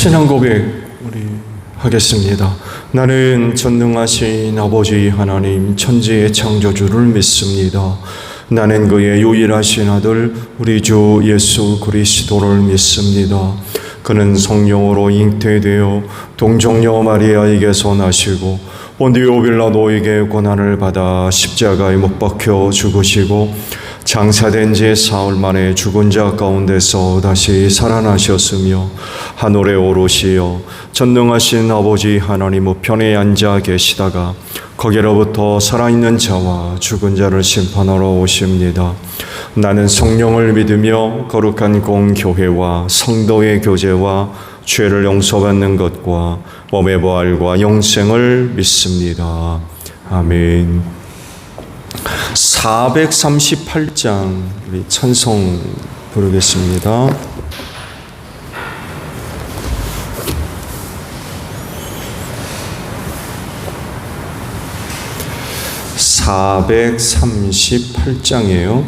신앙 고백 우리 하겠습니다. 나는 전능하신 아버지 하나님 천지의 창조주를 믿습니다. 나는 그의 유일하신 아들 우리 주 예수 그리스도를 믿습니다. 그는 성령으로 잉태되어 동정녀 마리아에게서 나시고 본디오 빌라도에게 고난을 받아 십자가에 못 박혀 죽으시고 장사된 지 사흘 만에 죽은 자 가운데서 다시 살아나셨으며 하늘에 오르시어 전능하신 아버지 하나님 우편에 앉아 계시다가 거기로부터 살아있는 자와 죽은 자를 심판하러 오십니다. 나는 성령을 믿으며 거룩한 공교회와 성도의 교제와 죄를 용서받는 것과 몸의 부활과 영생을 믿습니다. 아멘. 438장 우리 찬송 부르겠습니다. (438장이에요)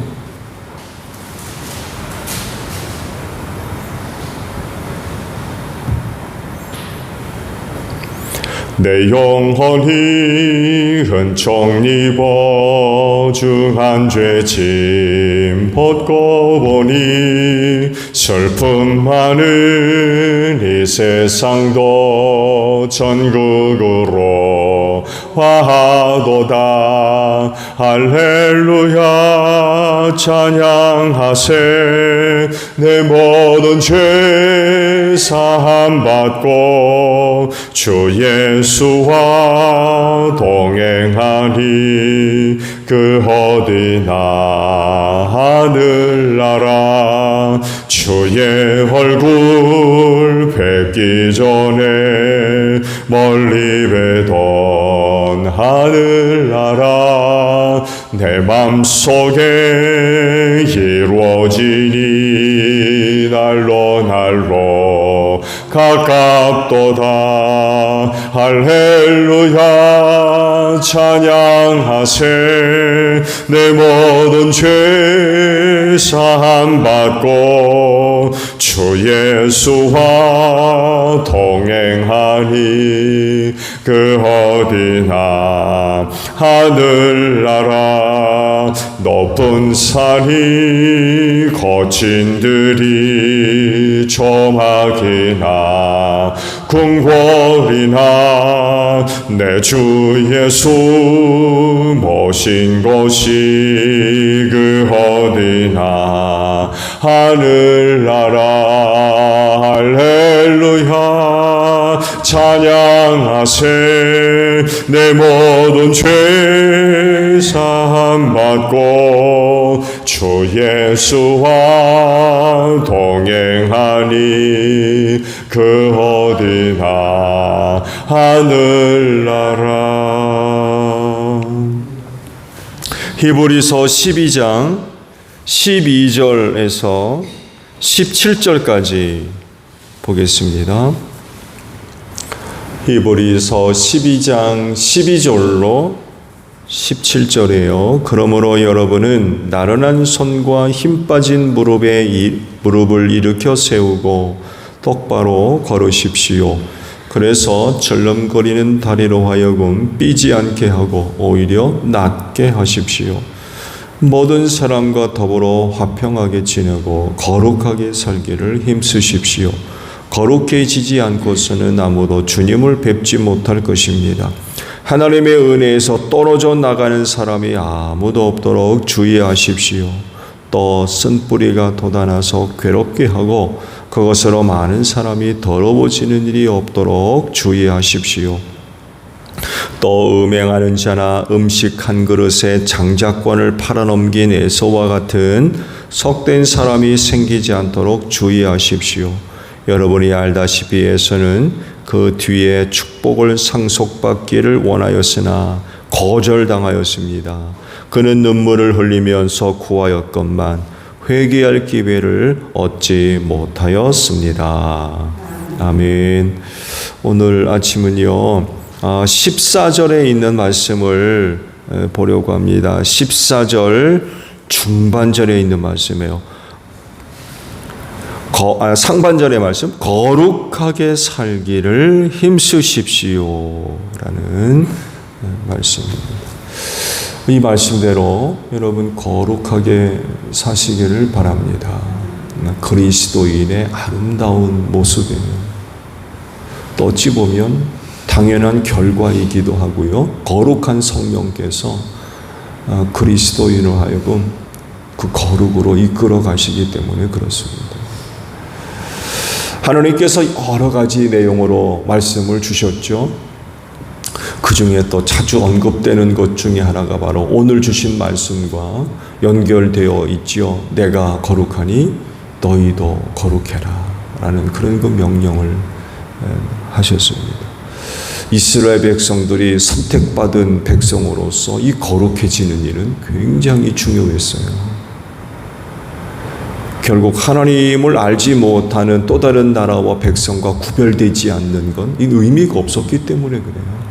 내 영혼이 은총 입어 중한 죄짐 벗고 보니 슬픔 많은 이 세상도 천국으로 화하도다. 할렐루야 찬양하세. 내 모든 죄 사함 받고 주 예수와 동행하니 그 어디나 하늘나라. 주의 얼굴 뵙기 전에 멀리 뵈던 하늘나라. 내 맘속에 이루어지니 날로 날로 가깝도다. 할렐루야 찬양하세. 내 모든 죄 사함 받고 주 예수와 동행하니 그 어디나 하늘나라. 높은 산이 거친 들이 조막이나 궁궐이나 내 주 예수 모신 곳이 그 어디나 하늘나라. 할렐루야 찬양하세. 내 모든 죄 사함 받고 주 예수와 동행하니 그 어디나 하늘나라. 히브리서 12장 12절에서 17절까지 보겠습니다. 히브리서 12장 12절로 17절이에요. 그러므로 여러분은 나른한 손과 힘 빠진 무릎을 일으켜 세우고 똑바로 걸으십시오. 그래서 절름거리는 다리로 하여금 삐지 않게 하고 오히려 낫게 하십시오. 모든 사람과 더불어 화평하게 지내고 거룩하게 살기를 힘쓰십시오. 거룩해지지 않고서는 아무도 주님을 뵙지 못할 것입니다. 하나님의 은혜에서 떨어져 나가는 사람이 아무도 없도록 주의하십시오. 또 쓴뿌리가 돋아나서 괴롭게 하고 그것으로 많은 사람이 더러워지는 일이 없도록 주의하십시오. 또 음행하는 자나 음식 한 그릇에 장자권을 팔아넘긴 에서와 같은 속된 사람이 생기지 않도록 주의하십시오. 여러분이 알다시피 에서는 그 뒤에 축복을 상속받기를 원하였으나 거절당하였습니다. 그는 눈물을 흘리면서 구하였건만 회개할 기회를 얻지 못하였습니다. 아멘. 오늘 아침은요 14절에 있는 말씀을 보려고 합니다. 14절 중반절에 있는 말씀이에요. 상반절의 말씀, 거룩하게 살기를 힘쓰십시오 라는 말씀입니다. 이 말씀대로 여러분 거룩하게 사시기를 바랍니다. 그리스도인의 아름다운 모습이에요. 또 어찌 보면 당연한 결과이기도 하고요. 거룩한 성령께서 그리스도인으로 하여금 그 거룩으로 이끌어 가시기 때문에 그렇습니다. 하나님께서 여러 가지 내용으로 말씀을 주셨죠. 그 중에 또 자주 언급되는 것 중에 하나가 바로 오늘 주신 말씀과 연결되어 있지요. 내가 거룩하니 너희도 거룩해라 라는 그런 그 명령을 하셨습니다. 이스라엘 백성들이 선택받은 백성으로서 이 거룩해지는 일은 굉장히 중요했어요. 결국 하나님을 알지 못하는 또 다른 나라와 백성과 구별되지 않는 건 이 의미가 없었기 때문에 그래요.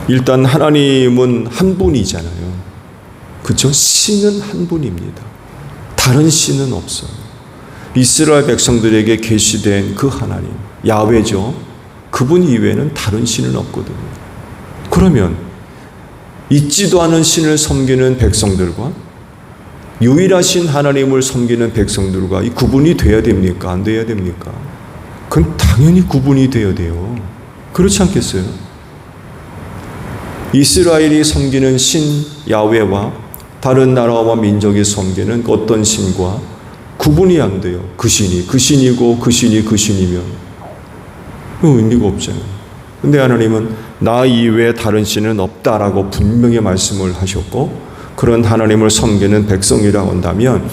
일단 하나님은 한 분이잖아요. 그렇죠? 신은 한 분입니다. 다른 신은 없어요. 이스라엘 백성들에게 계시된 그 하나님, 야훼죠. 그분 이외에는 다른 신은 없거든요. 그러면 있지도 않은 신을 섬기는 백성들과 유일하신 하나님을 섬기는 백성들과 이 구분이 돼야 됩니까? 안 돼야 됩니까? 그건 당연히 구분이 돼야 돼요. 그렇지 않겠어요? 이스라엘이 섬기는 신 야훼와 다른 나라와 민족이 섬기는 어떤 신과 구분이 안 돼요. 그 신이 그 신이고 그 신이 그 신이면 의미가 없잖아요. 근데 하나님은 나 이외에 다른 신은 없다라고 분명히 말씀을 하셨고, 그런 하나님을 섬기는 백성이라고 한다면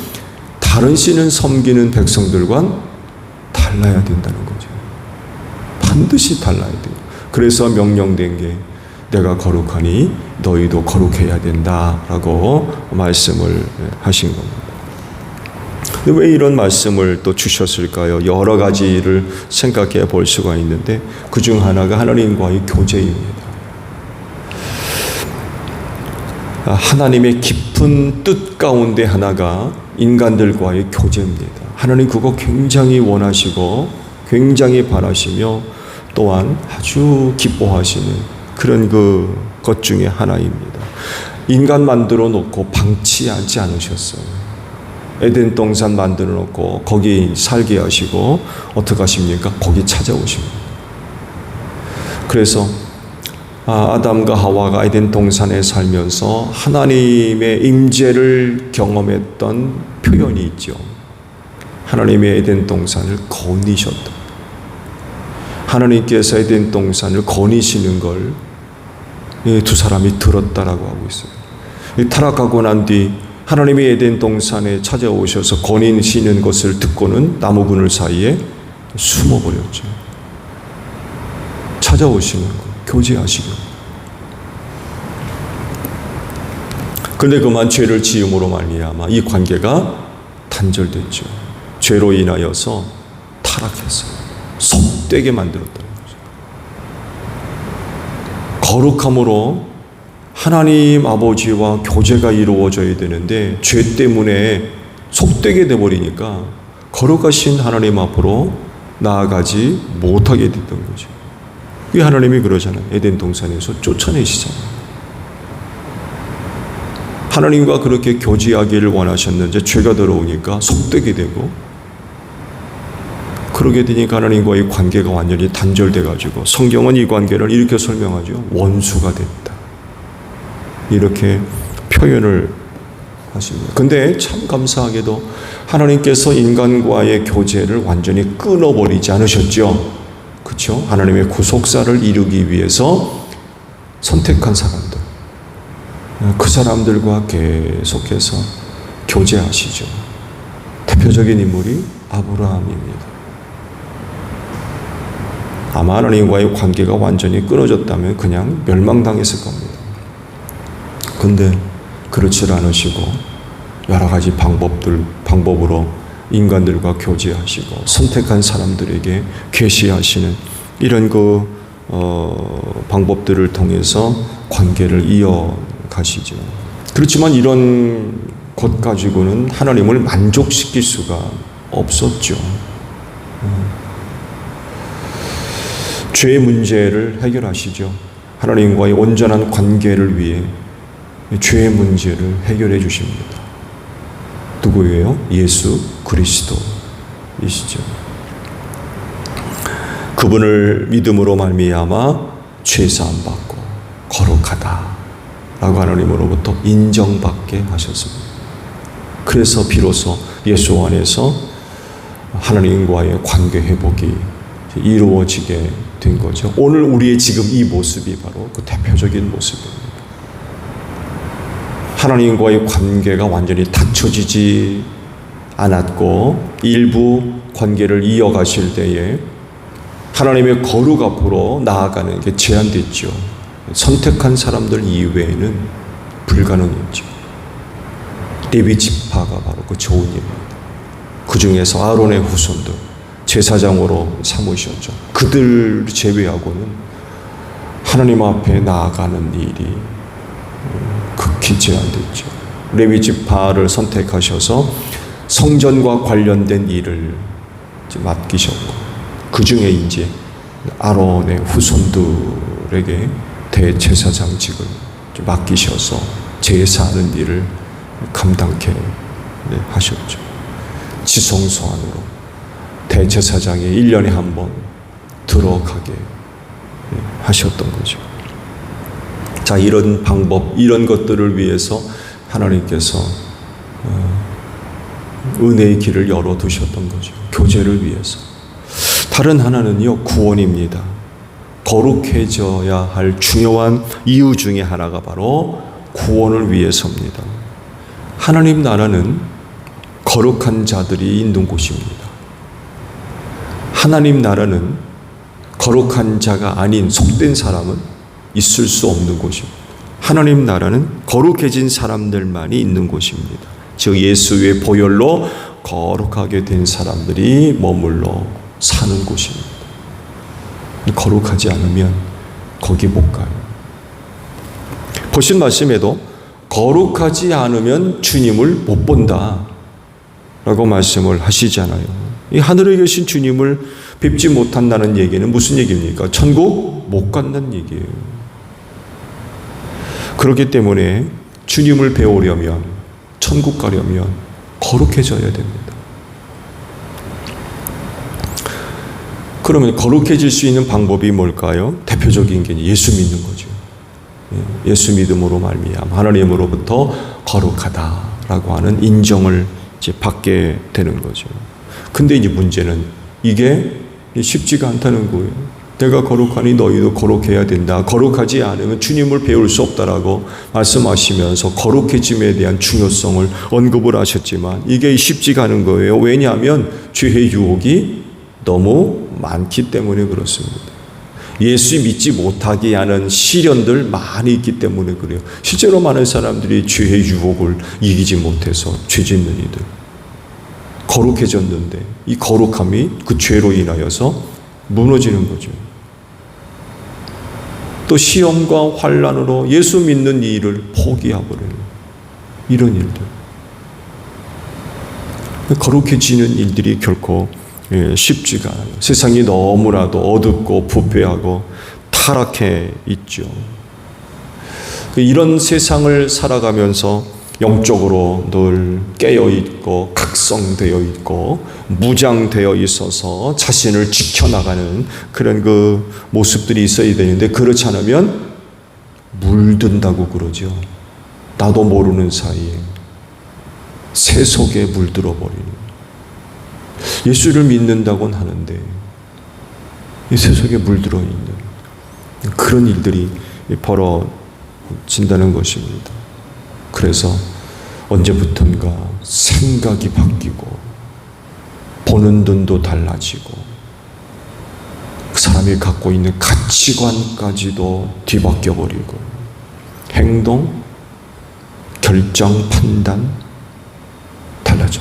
다른 신은 섬기는 백성들과는 달라야 된다는 거죠. 반드시 달라야 돼요. 그래서 명령된 게 내가 거룩하니 너희도 거룩해야 된다라고 말씀을 하신 겁니다. 왜 이런 말씀을 또 주셨을까요? 여러 가지를 생각해 볼 수가 있는데 그 중 하나가 하나님과의 교제입니다. 하나님의 깊은 뜻 가운데 하나가 인간들과의 교제입니다. 하나님 그거 굉장히 원하시고 굉장히 바라시며 또한 아주 기뻐하시는 그런 것 중에 하나입니다. 인간 만들어 놓고 방치하지 않으셨어요. 에덴 동산 만들어 놓고 거기 살게 하시고 어떻게 하십니까? 거기 찾아오십니다. 그래서 아담과 하와가 에덴 동산에 살면서 하나님의 임재를 경험했던 표현이 있죠. 하나님의 에덴 동산을 거니셨다. 하나님께서 에덴 동산을 거니시는 걸 두 사람이 들었다라고 하고 있어요. 타락하고 난 뒤 하나님이 에덴 동산에 찾아오셔서 거니시는 것을 듣고는 나무 그늘 사이에 숨어버렸죠. 찾아오시는 거, 교제하시고. 그런데 그만 죄를 지음으로 말미암아 이 관계가 단절됐죠. 죄로 인하여서 타락했어요. 속되게 만들었다는 거죠. 거룩함으로 하나님 아버지와 교제가 이루어져야 되는데 죄 때문에 속되게 돼버리니까 거룩하신 하나님 앞으로 나아가지 못하게 됐던 거죠. 이 하나님이 그러잖아요. 에덴 동산에서 쫓아내시잖아요. 하나님과 그렇게 교제하기를 원하셨는데 죄가 들어오니까 속되게 되고, 그러게 되니까 하나님과의 관계가 완전히 단절돼가지고 성경은 이 관계를 이렇게 설명하죠. 원수가 됐다. 이렇게 표현을 하십니다. 근데 참 감사하게도 하나님께서 인간과의 교제를 완전히 끊어버리지 않으셨죠. 그렇죠? 하나님의 구속사를 이루기 위해서 선택한 사람들, 그 사람들과 계속해서 교제하시죠. 대표적인 인물이 아브라함입니다. 아마 하나님과의 관계가 완전히 끊어졌다면 그냥 멸망당했을 겁니다. 근데 그렇지 않으시고 여러 가지 방법으로 인간들과 교제하시고 선택한 사람들에게 계시하시는 이런 방법들을 통해서 관계를 이어가시죠. 그렇지만 이런 것 가지고는 하나님을 만족시킬 수가 없었죠. 죄의 문제를 해결하시죠. 하나님과의 온전한 관계를 위해 죄의 문제를 해결해 주십니다. 누구예요? 예수 그리스도이시죠. 그분을 믿음으로 말미암아 죄 사함 받고 거룩하다 라고 하나님으로부터 인정받게 하셨습니다. 그래서 비로소 예수 안에서 하나님과의 관계 회복이 이루어지게 된 거죠. 오늘 우리의 지금 이 모습이 바로 그 대표적인 모습입니다. 하나님과의 관계가 완전히 닫혀지지 않았고 일부 관계를 이어가실 때에 하나님의 거룩 앞으로 나아가는 게 제한됐죠. 선택한 사람들 이외에는 불가능했죠. 레위 지파가 바로 그 좋은 일입니다. 그 중에서 아론의 후손들 제사장으로 삼으셨죠. 그들 제외하고는 하나님 앞에 나아가는 일이 극히 제한됐죠. 레위 지파를 선택하셔서 성전과 관련된 일을 맡기셨고, 그 중에 이제 아론의 후손들에게 대제사장직을 맡기셔서 제사하는 일을 감당케 하셨죠. 지성소 안으로 대제사장이 1년에 한 번 들어가게 하셨던 거죠. 자, 이런 방법, 이런 것들을 위해서 하나님께서 은혜의 길을 열어두셨던 거죠. 교제를 위해서. 다른 하나는요, 구원입니다. 거룩해져야 할 중요한 이유 중에 하나가 바로 구원을 위해서입니다. 하나님 나라는 거룩한 자들이 있는 곳입니다. 하나님 나라는 거룩한 자가 아닌 속된 사람은 있을 수 없는 곳입니다. 하나님 나라는 거룩해진 사람들만이 있는 곳입니다. 즉 예수의 보혈로 거룩하게 된 사람들이 머물러 사는 곳입니다. 거룩하지 않으면 거기 못 가요. 보신 말씀에도 거룩하지 않으면 주님을 못 본다 라고 말씀을 하시잖아요. 이 하늘에 계신 주님을 뵙지 못한다는 얘기는 무슨 얘기입니까? 천국 못 간다는 얘기예요. 그렇기 때문에 주님을 배우려면, 천국 가려면 거룩해져야 됩니다. 그러면 거룩해질 수 있는 방법이 뭘까요? 대표적인 게 예수 믿는 거죠. 예수 믿음으로 말미암아 하나님으로부터 거룩하다라고 하는 인정을 이제 받게 되는 거죠. 근데 이제 문제는 이게 쉽지가 않다는 거예요. 내가 거룩하니 너희도 거룩해야 된다. 거룩하지 않으면 주님을 배울 수 없다라고 말씀하시면서 거룩해짐에 대한 중요성을 언급을 하셨지만 이게 쉽지가 않은 거예요. 왜냐하면 죄의 유혹이 너무 많기 때문에 그렇습니다. 예수 믿지 못하게 하는 시련들 많이 있기 때문에 그래요. 실제로 많은 사람들이 죄의 유혹을 이기지 못해서 죄 짓는 이들. 거룩해졌는데 이 거룩함이 그 죄로 인하여서 무너지는 거죠. 또 시험과 환난으로 예수 믿는 일을 포기해버리는 이런 일들. 거룩해지는 일들이 결코 쉽지가 않아요. 세상이 너무나도 어둡고 부패하고 타락해 있죠. 이런 세상을 살아가면서 영적으로 늘 깨어있고 각성되어 있고 무장되어 있어서 자신을 지켜나가는 그런 그 모습들이 있어야 되는데 그렇지 않으면 물든다고 그러죠. 나도 모르는 사이에 새 속에 물들어 버리는. 예수를 믿는다고는 하는데 이 새 속에 물들어 있는 그런 일들이 벌어진다는 것입니다. 그래서 언제부턴가 생각이 바뀌고 보는 눈도 달라지고 그 사람이 갖고 있는 가치관까지도 뒤바뀌어 버리고 행동, 결정, 판단 달라져.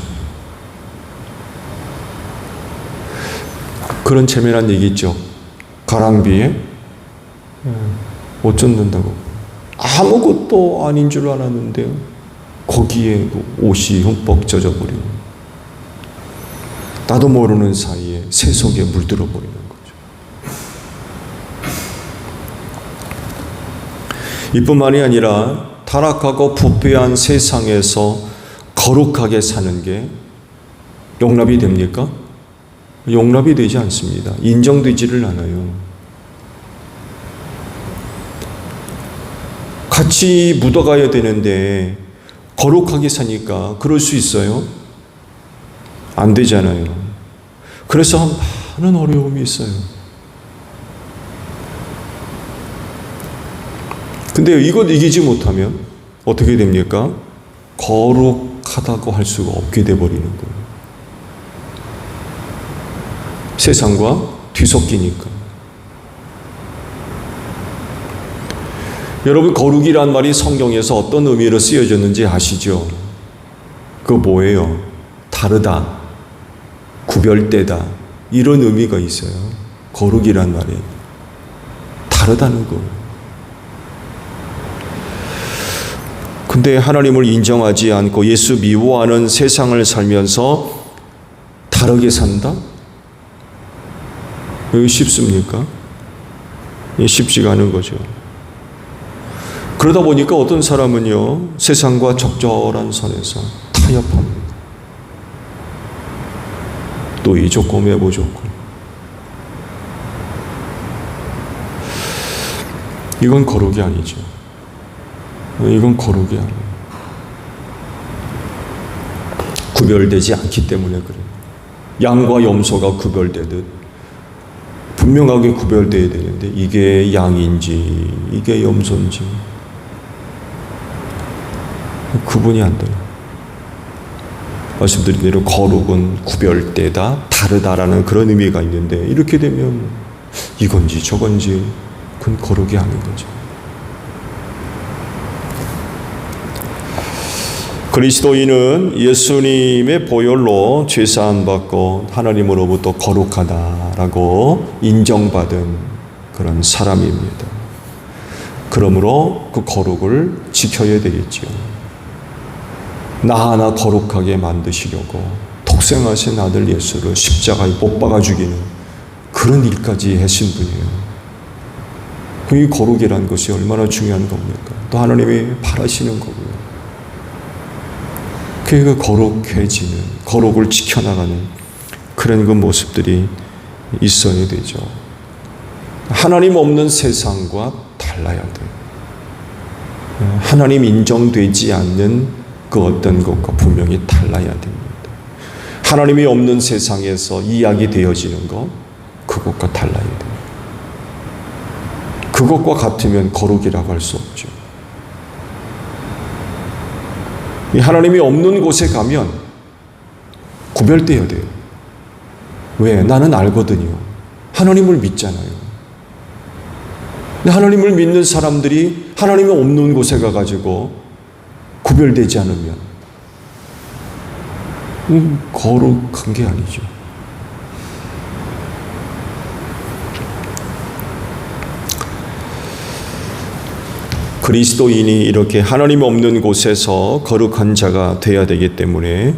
그런 재미난 얘기 있죠. 가랑비에 옷 젖는다고. 아무것도 아닌 줄 알았는데 거기에 옷이 흠뻑 젖어버리고 나도 모르는 사이에 세속에 물들어 버리는 거죠. 이뿐만이 아니라 타락하고 부패한 세상에서 거룩하게 사는 게 용납이 됩니까? 용납이 되지 않습니다. 인정되지를 않아요. 같이 묻어가야 되는데 거룩하게 사니까 그럴 수 있어요? 안 되잖아요. 그래서 많은 어려움이 있어요. 근데 이것 이기지 못하면 어떻게 됩니까? 거룩하다고 할 수가 없게 돼버리는 거예요. 세상과 뒤섞이니까. 여러분, 거룩이란 말이 성경에서 어떤 의미로 쓰여졌는지 아시죠? 그거 뭐예요? 다르다, 구별되다, 이런 의미가 있어요. 거룩이란 말이 다르다는 거. 근데 하나님을 인정하지 않고 예수 미워하는 세상을 살면서 다르게 산다? 왜 쉽습니까? 쉽지가 않은 거죠. 그러다 보니까 어떤 사람은요, 세상과 적절한 선에서 타협합니다. 또 이 조건 외부 조건. 이건 거룩이 아니죠. 이건 거룩이 아니에요. 구별되지 않기 때문에 그래요. 양과 염소가 구별되듯 분명하게 구별되어야 되는데 이게 양인지 이게 염소인지 구분이 안 돼요. 말씀드린 대로 거룩은 구별되다, 다르다라는 그런 의미가 있는데 이렇게 되면 이건지 저건지 그건 거룩이 아닌 거죠. 그리스도인은 예수님의 보혈로 죄사함 받고 하나님으로부터 거룩하다라고 인정받은 그런 사람입니다. 그러므로 그 거룩을 지켜야 되겠지요. 나 하나 거룩하게 만드시려고 독생하신 아들 예수를 십자가에 못 박아 죽이는 그런 일까지 하신 분이에요. 이 거룩이란 것이 얼마나 중요한 겁니까? 또 하나님이 바라시는 거고요. 그 거룩해지는, 거룩을 지켜나가는 그런 그 모습들이 있어야 되죠. 하나님 없는 세상과 달라야 돼요. 하나님 인정되지 않는 그 어떤 것과 분명히 달라야 됩니다. 하나님이 없는 세상에서 이야기 되어지는 것, 그것과 달라야 돼요. 그것과 같으면 거룩이라고 할 수 없죠. 하나님이 없는 곳에 가면 구별되어야 돼요. 왜? 나는 알거든요. 하나님을 믿잖아요. 근데 하나님을 믿는 사람들이 하나님이 없는 곳에 가가지고 구별되지 않으면 거룩한 게 아니죠. 그리스도인이 이렇게 하나님 없는 곳에서 거룩한 자가 되어야 되기 때문에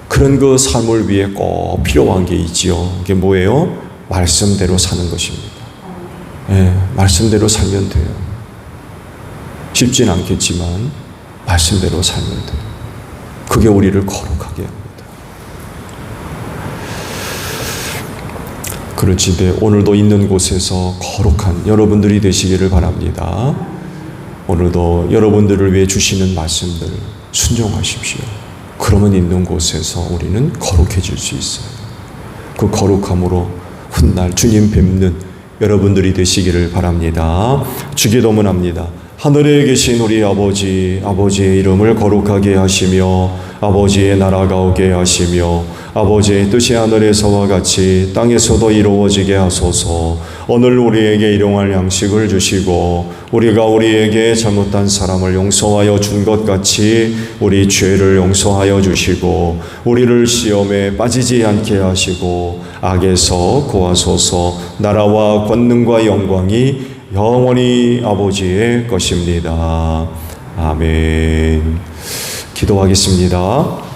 그런 그 삶을 위해 꼭 필요한 게 있지요. 그게 뭐예요? 말씀대로 사는 것입니다. 네, 말씀대로 살면 돼요. 쉽진 않겠지만 말씀대로 살면 돼요. 그게 우리를 거룩하게 합니다. 그렇지, 오늘도 있는 곳에서 거룩한 여러분들이 되시기를 바랍니다. 오늘도 여러분들을 위해 주시는 말씀들 순종하십시오. 그러면 있는 곳에서 우리는 거룩해질 수 있어요. 그 거룩함으로 훗날 주님 뵙는 여러분들이 되시기를 바랍니다. 주기도문합니다. 하늘에 계신 우리 아버지, 아버지의 이름을 거룩하게 하시며 아버지의 나라가 오게 하시며 아버지의 뜻이 하늘에서와 같이 땅에서도 이루어지게 하소서. 오늘 우리에게 일용할 양식을 주시고 우리가 우리에게 잘못한 사람을 용서하여 준 것 같이 우리 죄를 용서하여 주시고 우리를 시험에 빠지지 않게 하시고 악에서 구하소서. 나라와 권능과 영광이 영원히 아버지의 것입니다. 아멘. 기도하겠습니다.